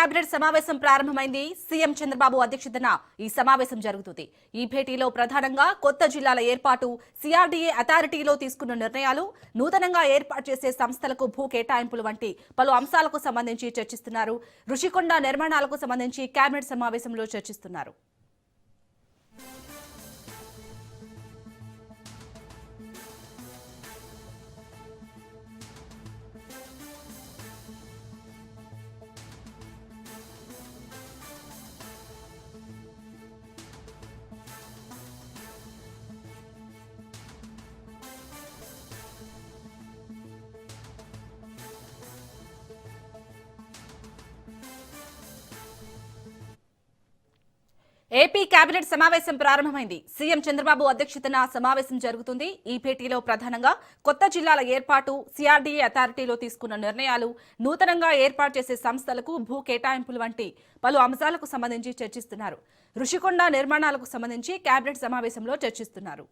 Cabinet సమావేశం ప్రారంభమైంది. CM Chandrababu అధ్యక్షతన ఈ సమావేశం జరుగుతుంది. ఈ భేటీలో ప్రధానంగా కొత్త జిల్లాల ఏర్పాటు, సిఆర్డీఏ అథారిటీలో తీసుకున్న నిర్ణయాలు, నూతనంగా ఏర్పాటు చేసే సంస్థలకు భూ కేటాయింపులు వంటి పలు అంశాలకు సంబంధించి చర్చిస్తున్నారు. రుషికొండ నిర్మాణాలకు సంబంధించి కేబినెట్ సమావేశంలో చర్చిస్తున్నారు. ఏపీ కేబినెట్ సమావేశం ప్రారంభమైంది. సీఎం చంద్రబాబు అధ్యక్షతన సమావేశం జరుగుతుంది. ఈ భేటీలో ప్రధానంగా కొత్త జిల్లాల ఏర్పాటు, సిఆర్డీఏ అథారిటీలో తీసుకున్న నిర్ణయాలు, నూతనంగా ఏర్పాటు చేసే సంస్థలకు భూ కేటాయింపులు వంటి పలు అంశాలకు సంబంధించి చర్చిస్తున్నారు. రుషికొండ నిర్మాణాలకు సంబంధించి కేబినెట్ సమావేశంలో చర్చిస్తున్నారు.